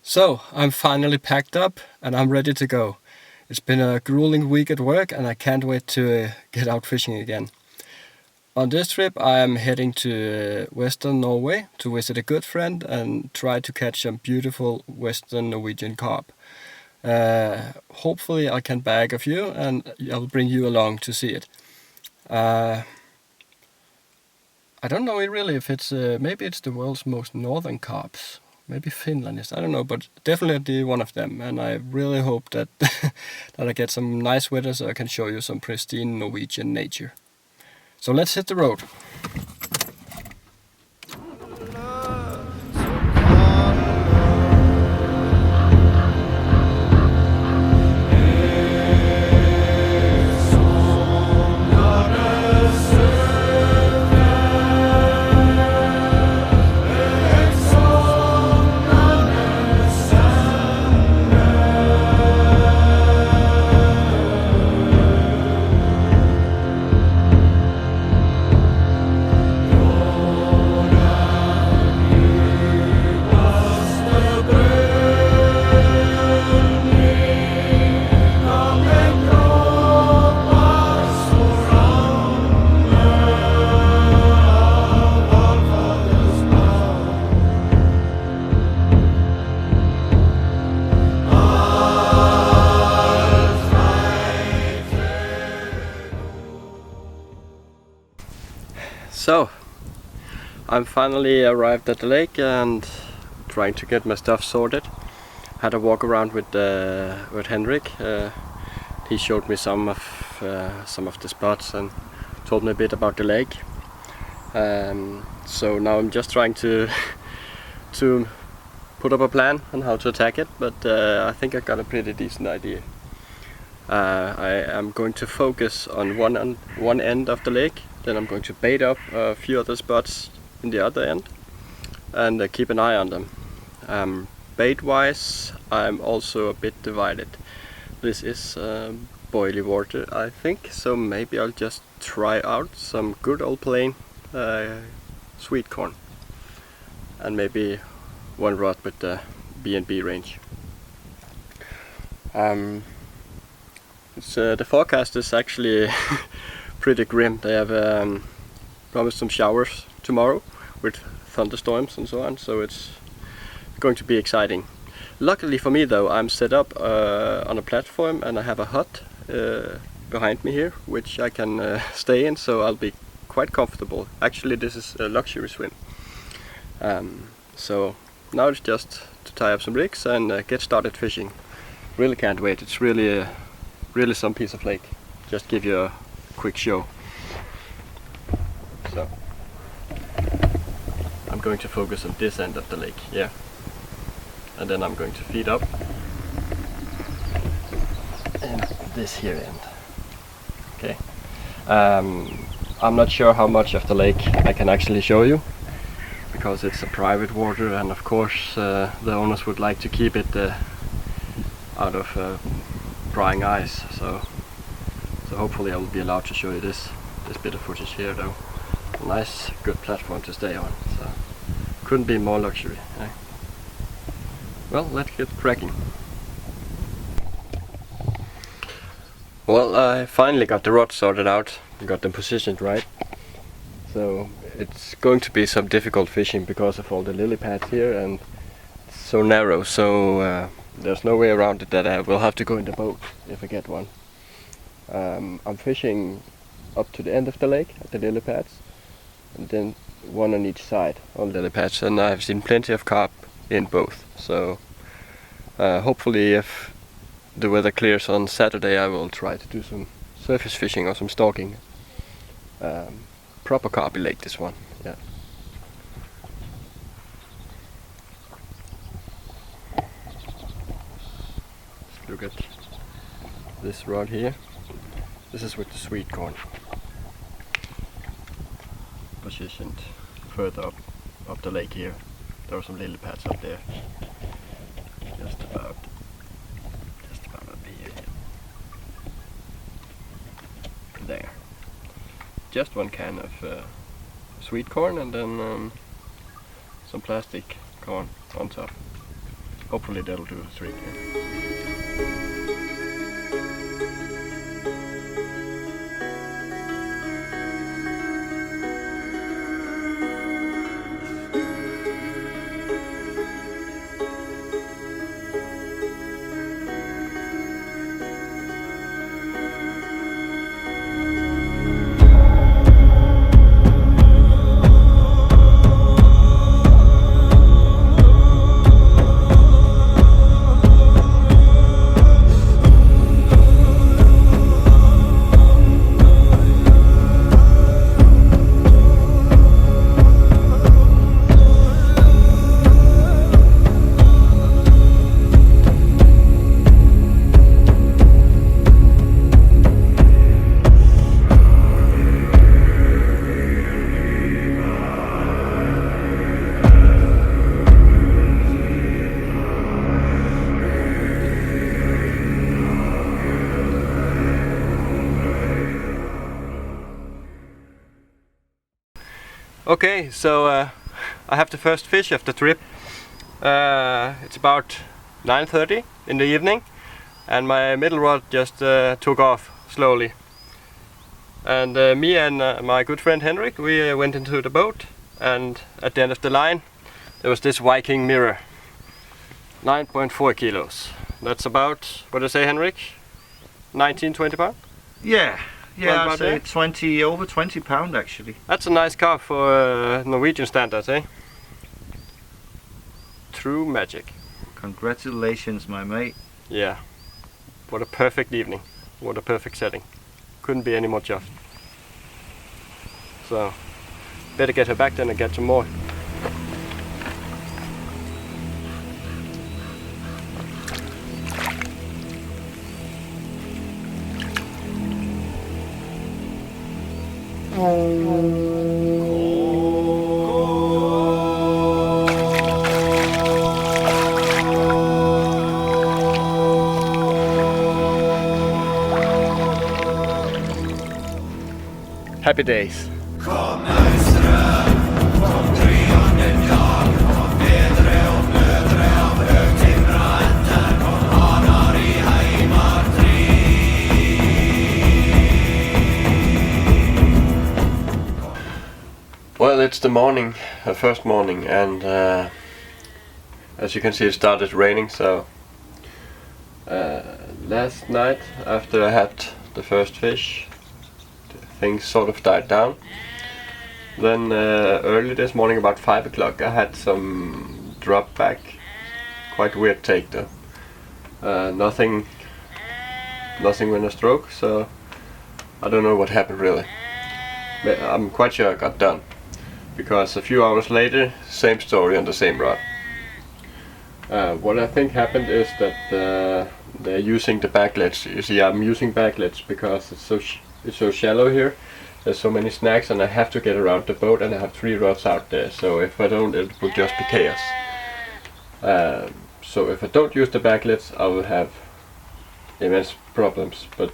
So, I'm finally packed up and I'm ready to go. It's been a grueling week at work and I can't wait to get out fishing again. On this trip I am heading to western Norway to visit a good friend and try to catch some beautiful western Norwegian carp. Hopefully I can bag a few and I'll bring you along to see it. I don't know really if it's, maybe it's the world's most northern carps. Maybe Finland is, I don't know, but definitely one of them. And I really hope that, that I get some nice weather so I can show you some pristine Norwegian nature. So let's hit the road. So, I'm finally arrived at the lake and trying to get my stuff sorted. Had a walk around with Henrik. He showed me some of the spots and told me a bit about the lake. So now I'm just trying to put up a plan on how to attack it, but I think I got a pretty decent idea. I am going to focus on one end of the lake. Then I'm going to bait up a few other spots in the other end and keep an eye on them. Bait wise, I'm also a bit divided. This is boiling water, I think, so maybe I'll just try out some good old plain sweet corn and maybe one rod with the B&B range. The forecast is actually pretty grim. They have promised some showers tomorrow with thunderstorms and so on, so it's going to be exciting. Luckily for me though, I'm set up on a platform and I have a hut behind me here which I can stay in, so I'll be quite comfortable. Actually this is a luxury swim. So now it's just to tie up some rigs and get started fishing. Really can't wait. It's really some piece of lake. Just give you a quick show. So I'm going to focus on this end of the lake, yeah, and then I'm going to feed up in this here end. Okay. I'm not sure how much of the lake I can actually show you because it's a private water, and of course the owners would like to keep it out of prying eyes. So hopefully I will be allowed to show you this bit of footage here though. A nice good platform to stay on, so couldn't be more luxury, eh? Well, let's get cracking. Well, I finally got the rods sorted out, got them positioned right. So it's going to be some difficult fishing because of all the lily pads here and it's so narrow, so there's no way around it that I will have to go in the boat if I get one. I'm fishing up to the end of the lake at the lily pads, and then one on each side on lily pads, and I've seen plenty of carp in both. So hopefully if the weather clears on Saturday I will try to do some surface fishing or some stalking. Proper carpy lake, this one, yeah. Let's look at this rod here. This is with the sweet corn, positioned further up the lake here. There are some lily pads up there, just about up here. There. Just one can of sweet corn and then some plastic corn on top. hopefully that'll do the trick. Okay, so I have the first fish of the trip. It's about 9:30 in the evening, and my middle rod just took off slowly. And me and my good friend Henrik, we went into the boat, and at the end of the line there was this Viking mirror, 9.4 kilos. That's about, what do you say, Henrik? 19-20 pounds? Yeah, I'd say over 20 pound actually. That's a nice carp for Norwegian standards, eh? True magic. Congratulations, my mate. Yeah. What a perfect evening. What a perfect setting. Couldn't be any more chuffed. So, better get her back then and get some more. Happy days. Well, it's the morning, first morning, and as you can see it started raining, so last night after I had the first fish, things sort of died down. Then early this morning about 5 o'clock I had some drop back. Quite weird take though. Nothing with a stroke, so I don't know what happened really. But I'm quite sure I got done, because a few hours later, same story on the same rod. What I think happened is that they're using the backlets. You see, I'm using backlets because it's so shallow here. There's so many snags, and I have to get around the boat, and I have 3 rods out there. So if I don't, it will just be chaos. So if I don't use the backlets, I will have immense problems. But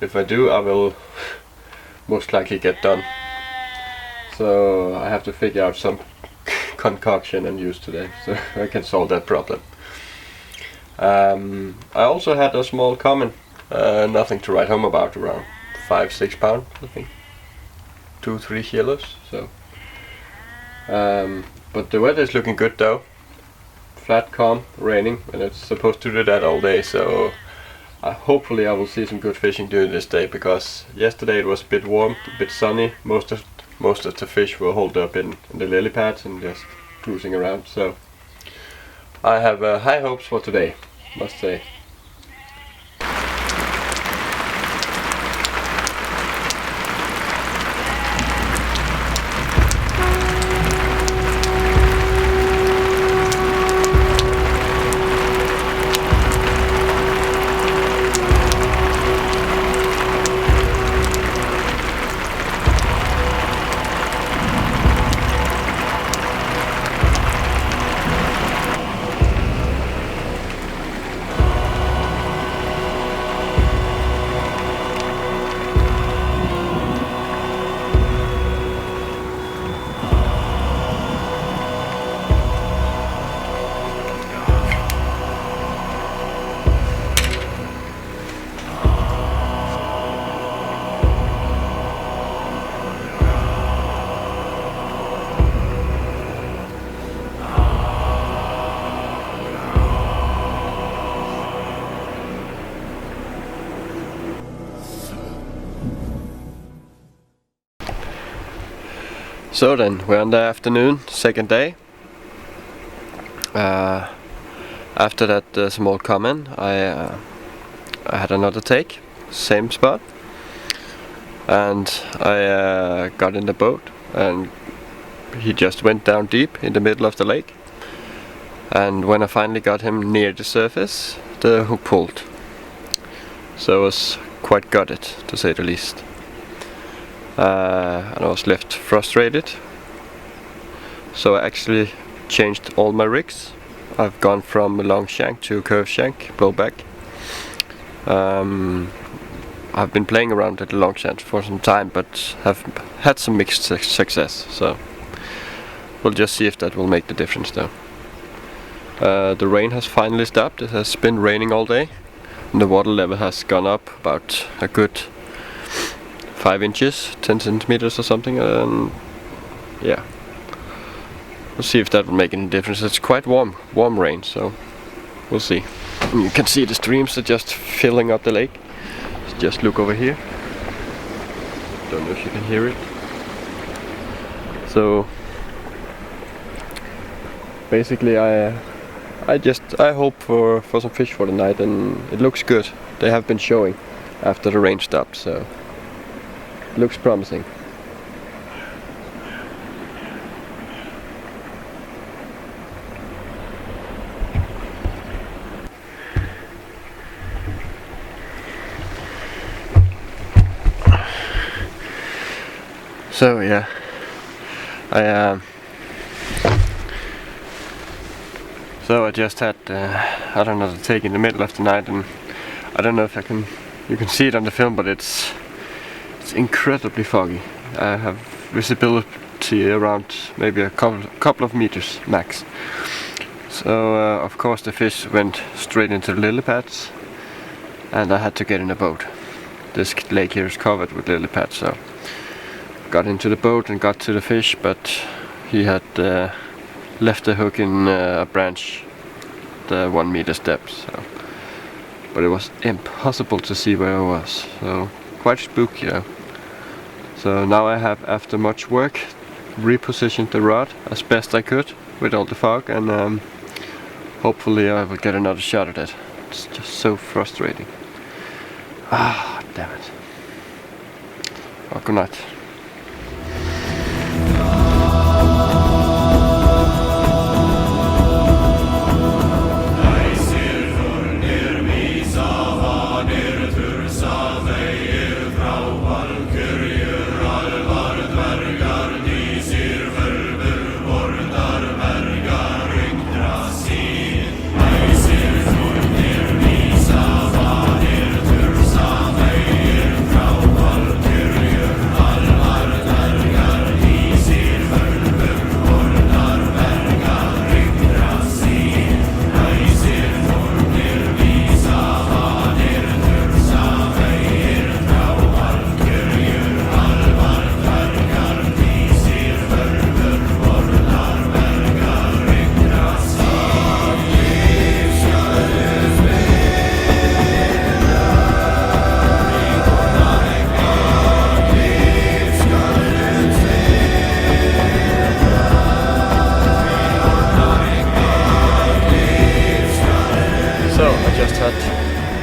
if I do, I will most likely get done. So I have to figure out some concoction and use today, so I can solve that problem. I also had a small common, nothing to write home about, around 5-6 pounds, I think, 2-3 kilos. So, but the weather is looking good though. Flat, calm, raining, and it's supposed to do that all day. So hopefully I will see some good fishing during this day, because yesterday it was a bit warm, a bit sunny. Most of the fish were holed up in the lily pads and just cruising around. So I have high hopes for today, must say. So then, we're on the afternoon, second day. After that small comment, I had another take, same spot, and I got in the boat, and he just went down deep in the middle of the lake. And when I finally got him near the surface, the hook pulled. So I was quite gutted, to say the least. And I was left frustrated. So I actually changed all my rigs. I've gone from a long shank to a curved shank, blowback. I've been playing around with the long shank for some time, but have had some mixed success. So we'll just see if that will make the difference though. The rain has finally stopped. It has been raining all day, and the water level has gone up about a good 5 inches, 10 centimeters or something, and yeah, we'll see if that will make any difference. It's quite warm rain, so we'll see. And you can see the streams are just filling up the lake. Just look over here. Don't know if you can hear it. So basically I hope for some fish for the night, and it looks good. They have been showing after the rain stopped, so it looks promising. So yeah, So I just had another take in the middle of the night, and I don't know if you can see it on the film, but it's incredibly foggy. I have visibility around maybe a couple of meters max. So of course the fish went straight into the lily pads, and I had to get in a boat. This lake here is covered with lily pads, so got into the boat and got to the fish, but he had left the hook in a branch, the 1 meter step, so but it was impossible to see where I was, so quite spooky. So now I have, after much work, repositioned the rod as best I could with all the fog, and hopefully I will get another shot at it. It's just so frustrating. Ah, damn it. Oh, good night.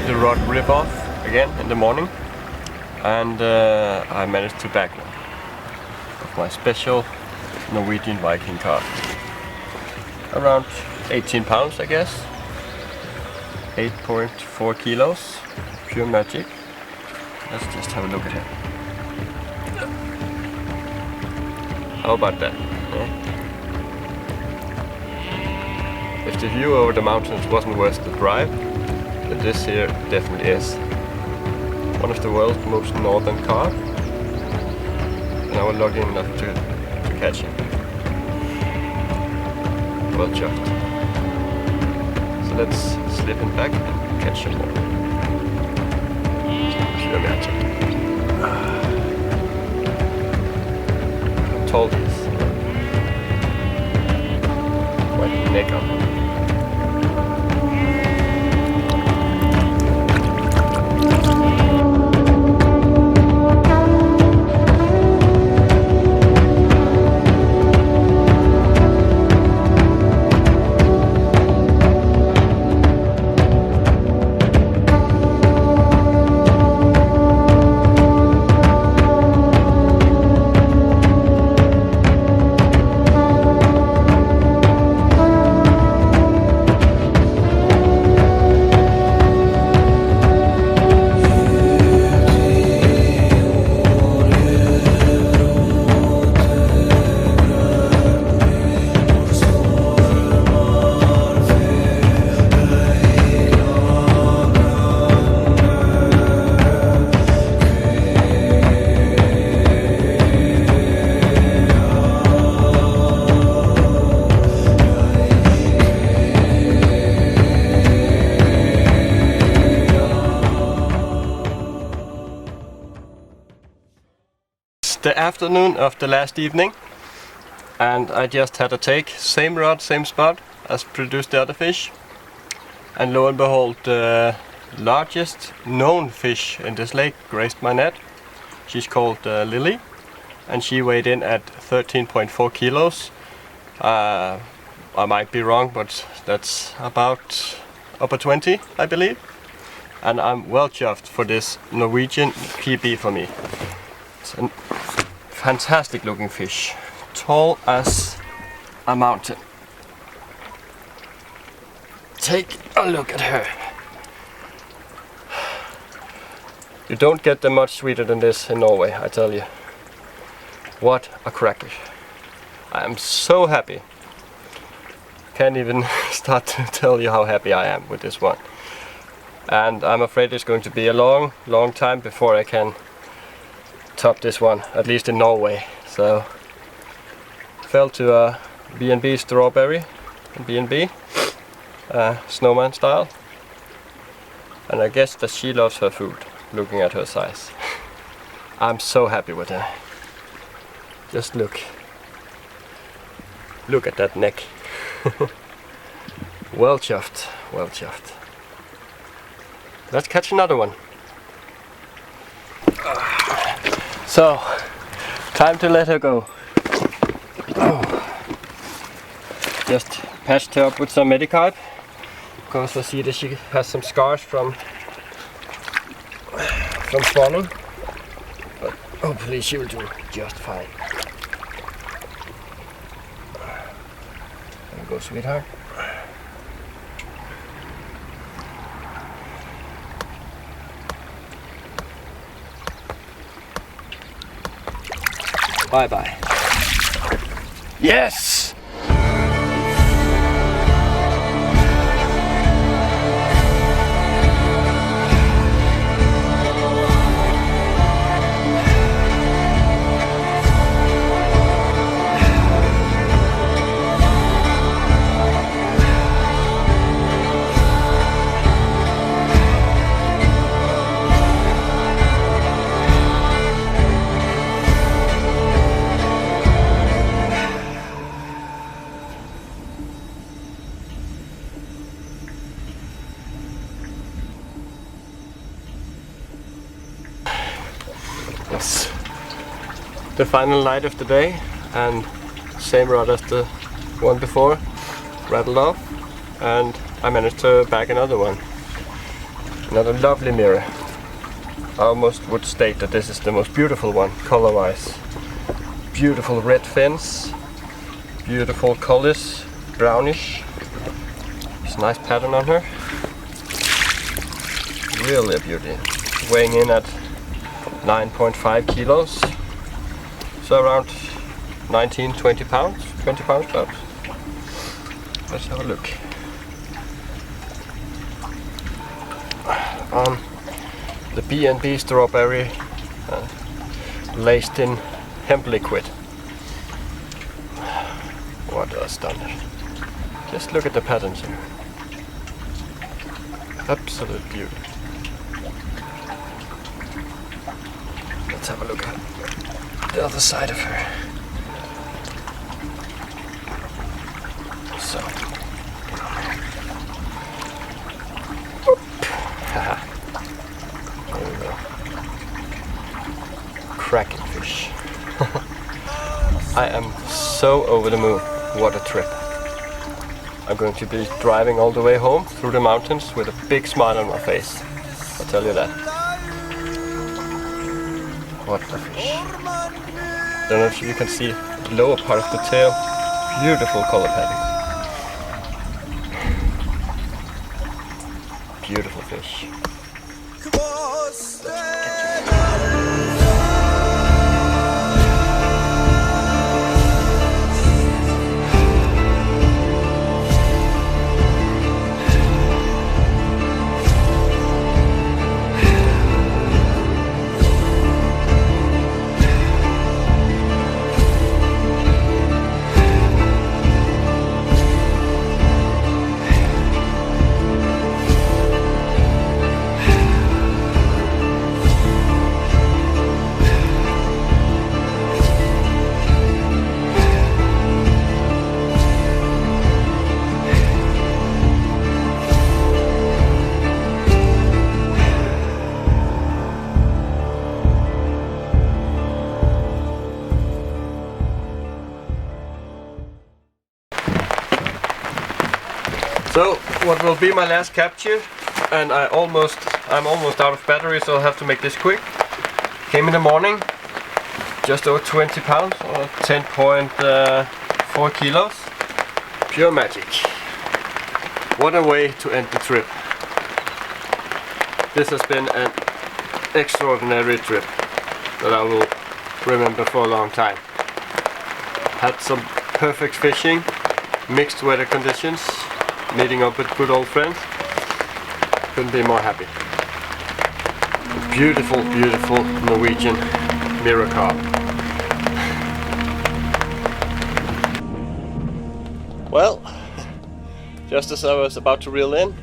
The rod rip off again in the morning, and I managed to bag one of my special Norwegian Viking Carp. Around 18 pounds, I guess. 8.4 kilos, pure magic. Let's just have a look at him. How about that? If the view over the mountains wasn't worth the drive, then this here definitely is. One of the world's most northern carp, and I was lucky enough to catch him. Well chuffed. So let's slip him back and catch him more. Pure magic. How tall he is. Quite neck up. afternoon of the last evening, and I just had a take, same rod, same spot as produced the other fish, and lo and behold, the largest known fish in this lake graced my net. She's called Lily, and she weighed in at 13.4 kilos. I might be wrong, but that's about upper 20, I believe. And I'm well chuffed for this Norwegian PB for me. It's a fantastic looking fish, tall as a mountain. Take a look at her. You don't get them much sweeter than this in Norway, I tell you. What a cracker. I am so happy. Can't even start to tell you how happy I am with this one. And I'm afraid it's going to be a long time before I can top this one, at least in Norway. So, fell to a B&B strawberry, B&B, snowman style. And I guess that she loves her food, looking at her size. I'm so happy with her. Just look. Look at that neck. Well chuffed, well chuffed. Let's catch another one. So, time to let her go. Just patched her up with some Medicarp, because I see that she has some scars from spawning. But hopefully she will do just fine. There you go, sweetheart. Bye bye. Yes! Yes. The final light of the day, and same rod as the one before, rattled off, and I managed to bag another one. Another lovely mirror. I almost would state that this is the most beautiful one, color-wise. Beautiful red fins, beautiful colors, brownish. There's a nice pattern on her. Really a beauty. Weighing in at 9.5 kilos, so around 19-20 pounds, 20 pounds perhaps. Let's have a look. On the B&B strawberry, laced in hemp liquid. What a stunner. Just look at the patterns here. Absolute beauty. Let's have a look at the other side of her. So. Haha. There we go. Cracking fish. I am so over the moon. What a trip. I'm going to be driving all the way home through the mountains with a big smile on my face. I'll tell you that. What a fish. Don't know if you can see the lower part of the tail. Beautiful color pattern. Beautiful fish. So what will be my last capture, and I'm almost out of battery, so I'll have to make this quick. Came in the morning, just over 20 pounds or 10.4 kilos. Pure magic. What a way to end the trip. This has been an extraordinary trip that I will remember for a long time. Had some perfect fishing, mixed weather conditions, meeting up with good old friends. Couldn't be more happy. Beautiful, beautiful Norwegian mirror carp. Well, just as I was about to reel in,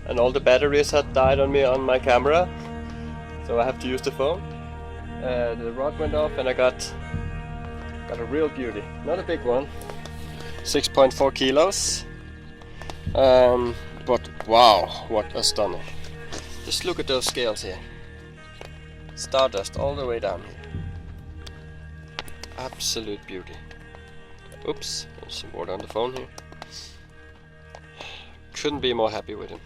and all the batteries had died on me on my camera, so I have to use the phone. The rod went off and I got a real beauty. Not a big one, 6.4 kilos. But wow, what a stunner. Just look at those scales here. Stardust all the way down here. Absolute beauty. Oops, there's some water on the phone here. Couldn't be more happy with him.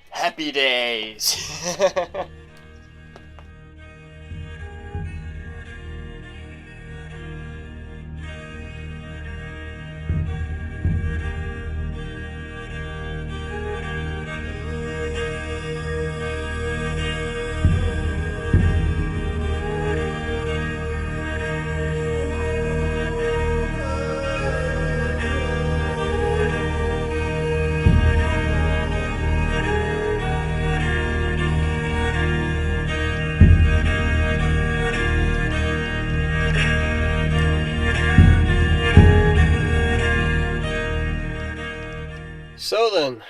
Happy days! So then,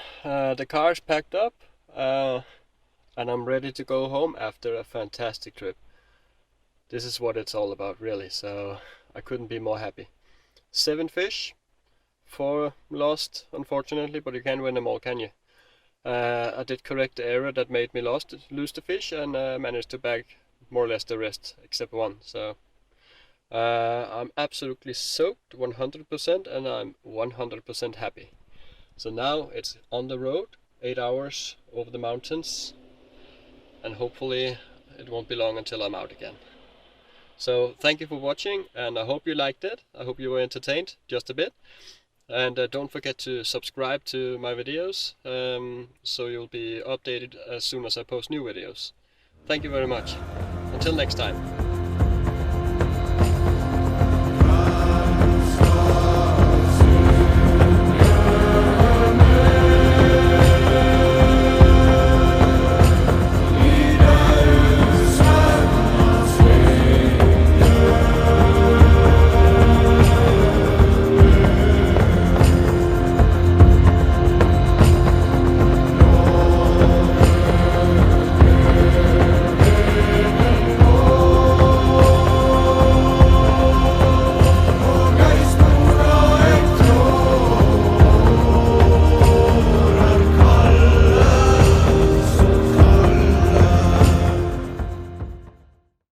the car's packed up, and I'm ready to go home after a fantastic trip. This is what it's all about, really, so I couldn't be more happy. 7 fish, 4 lost, unfortunately, but you can't win them all, can you? I did correct the error that made me lose the fish, and managed to bag more or less the rest, except 1. So I'm absolutely soaked, 100%, and I'm 100% happy. So now it's on the road, 8 hours over the mountains, and hopefully it won't be long until I'm out again. So thank you for watching, and I hope you liked it. I hope you were entertained just a bit. And don't forget to subscribe to my videos, so you'll be updated as soon as I post new videos. Thank you very much. Until next time.